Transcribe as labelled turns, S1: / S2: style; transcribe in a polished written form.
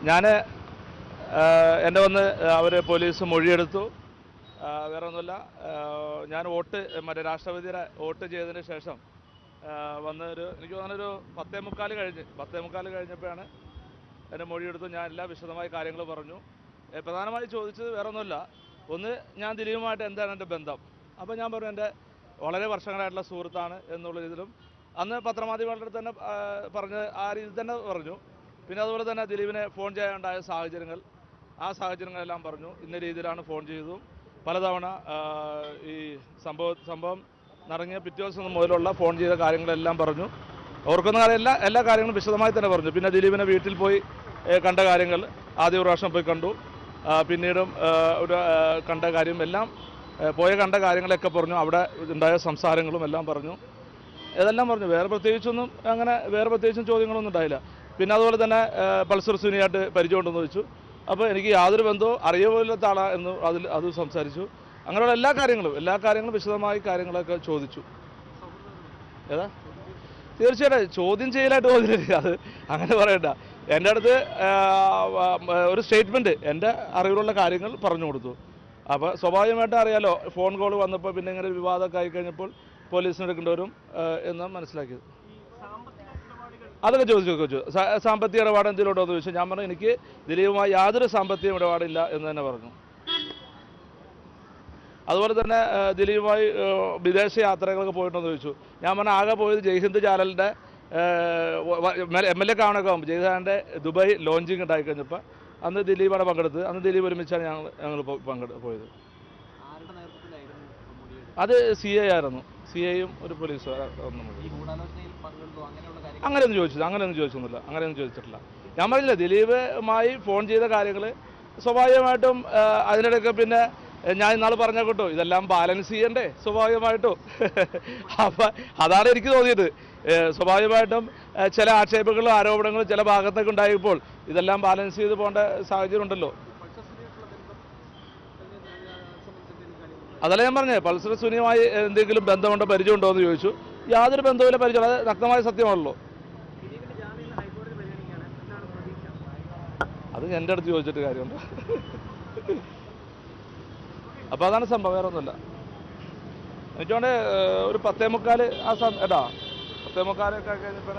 S1: ഞാൻ എൻ്റെ വന്ന് അവർ പോലീസ് മൊഴിയെടുത്തു. വേറെ ഒന്നുമില്ല. ഞാൻ മറ്റേ രാഷ്ട്രപതിയുടെ വോട്ട് ചെയ്തതിന് ശേഷം എനിക്ക് തോന്നുന്നൊരു 10:45 കഴിഞ്ഞപ്പോഴാണ് എൻ്റെ മൊഴിയെടുത്തു. ഞാൻ എല്ലാ വിശദമായ കാര്യങ്ങൾ പറഞ്ഞു. പ്രധാനമായി ചോദിച്ചത് വേറെ ഒന്നുമില്ല. ഒന്ന്, ഞാൻ ദിലീപുമായിട്ട് എന്താണ് എൻ്റെ ബന്ധം. അപ്പോൾ ഞാൻ പറഞ്ഞു എൻ്റെ വളരെ വർഷങ്ങളായിട്ടുള്ള സുഹൃത്താണ് എന്നുള്ള രീതിയിലും അന്ന് പത്രമാധ്യമങ്ങളുടെ അടുത്ത് തന്നെ പറഞ്ഞ് ആ രീതിയിൽ തന്നെ പറഞ്ഞു. പിന്നെ അതുപോലെ തന്നെ ദിലീപിനെ ഫോൺ ചെയ്യാനുണ്ടായ ആ സാഹചര്യങ്ങളെല്ലാം പറഞ്ഞു. ഇന്ന രീതിയിലാണ് ഫോൺ ചെയ്തതും പലതവണ ഈ സംഭവം നടങ്ങിയ പിറ്റേ ദിവസം മുതലുള്ള ഫോൺ ചെയ്ത കാര്യങ്ങളെല്ലാം പറഞ്ഞു. ഓർക്കുന്ന എല്ലാ കാര്യങ്ങളും വിശദമായി തന്നെ പറഞ്ഞു. പിന്നെ ദിലീപിനെ വീട്ടിൽ പോയി കണ്ട കാര്യങ്ങൾ ആദ്യ പ്രാവശ്യം പോയി കണ്ടു. പിന്നീടും കണ്ട കാര്യം എല്ലാം കണ്ട കാര്യങ്ങളൊക്കെ പറഞ്ഞു. അവിടെ ഉണ്ടായ സംസാരങ്ങളും എല്ലാം പറഞ്ഞു. ഇതെല്ലാം പറഞ്ഞു. വേറെ പ്രത്യേകിച്ചും ചോദ്യങ്ങളൊന്നും ഉണ്ടായില്ല. പിന്നെ അതുപോലെ തന്നെ പൾസർ സുനിയായിട്ട് പരിചയമുണ്ടെന്ന് ചോദിച്ചു. അപ്പോൾ എനിക്ക് യാതൊരു ബന്ധവും അറിയപ്പോലില്ലാത്ത ആളാ എന്ന് അത് സംസാരിച്ചു. അങ്ങനെയുള്ള എല്ലാ കാര്യങ്ങളും വിശദമായി കാര്യങ്ങളൊക്കെ ചോദിച്ചു. തീർച്ചയായിട്ടും ചോദ്യം ചെയ്യലായിട്ട് തോന്നിയില്ല. അത് അങ്ങനെ പറയണ്ട. എൻ്റെ അടുത്ത് ഒരു സ്റ്റേറ്റ്മെൻറ്റ് എൻ്റെ അറിവിലുള്ള കാര്യങ്ങൾ പറഞ്ഞു കൊടുത്തു. അപ്പോൾ സ്വാഭാവികമായിട്ടും അറിയാലോ, ഫോൺ കോൾ വന്നപ്പോൾ പിന്നെ ഇങ്ങനെ ഒരു വിവാദമൊക്കെ ആയിക്കഴിഞ്ഞപ്പോൾ പോലീസിന് എടുക്കേണ്ടി വരും എന്ന് മനസ്സിലാക്കിയത്. അതൊക്കെ ചോദിച്ചു. സാമ്പത്തിക ഇടപാട് എന്തെങ്കിലും ഉണ്ടോ എന്ന് ചോദിച്ചു. ഞാൻ പറഞ്ഞു എനിക്ക് ദിലീപുമായി യാതൊരു സാമ്പത്തിക ഇടപാടില്ല എന്ന് തന്നെ പറഞ്ഞു. അതുപോലെ തന്നെ ദിലീപുമായി വിദേശ യാത്രകളൊക്കെ പോയിട്ടുണ്ടെന്ന് ചോദിച്ചു. ഞാൻ പറഞ്ഞ ആകെ പോയത് ജയ്ഹിന്ദ് ചാനലിൻ്റെ MLA കാണുകയൊക്കെ ആകുമ്പോൾ ജയ്ഹിന്ദ് ദുബായ് ലോഞ്ചിങ് ഉണ്ടായിക്കഴിഞ്ഞപ്പോൾ അന്ന് ദിലീപാണ് പങ്കെടുത്തത്. അന്ന് ദിലീപ് ഒരുമിച്ചാണ് ഞങ്ങൾ പോയത്. അത് CA ആയിരുന്നു. CAയും ഒരു പോലീസുകാരും. അങ്ങനെയൊന്നും ചോദിച്ചിട്ടില്ല. ഞാൻ പറഞ്ഞില്ല, ദിലീപുമായി ഫോൺ ചെയ്ത കാര്യങ്ങൾ സ്വാഭാവികമായിട്ടും അതിനിടയ്ക്ക് പിന്നെ ഞാൻ ഇന്നാൾ പറഞ്ഞ കേട്ടോ, ഇതെല്ലാം ബാലൻസ് ചെയ്യണ്ടേ സ്വാഭാവികമായിട്ടും. അപ്പം അതാണ് എനിക്ക് തോന്നിയത്. സ്വാഭാവികമായിട്ടും ചില ആക്ഷേപങ്ങളും ആരോപണങ്ങളും ചില ഭാഗത്തൊക്കെ ഉണ്ടായപ്പോൾ ഇതെല്ലാം ബാലൻസ് ചെയ്ത് പോകേണ്ട സാഹചര്യം ഉണ്ടല്ലോ. അതല്ല ഞാൻ പറഞ്ഞത്. പൾസർ സുനിയുമായി എന്തെങ്കിലും ബന്ധമുണ്ടോ, പരിചയമുണ്ടോ എന്ന് ചോദിച്ചു. യാതൊരു ബന്ധവുമില്ല, പരിചയം. അത് നഗ്നമായ സത്യമാണല്ലോ. അത് എൻ്റെ അടുത്ത് ചോദിച്ചിട്ട് കാര്യമുണ്ട്. അപ്പോൾ അതാണ് സംഭവം, വേറെ ഒന്നുമില്ല. എനിക്കോണ്ട് ഒരു 10:45 ആ 10:45 കഴിഞ്ഞപ്പോൾ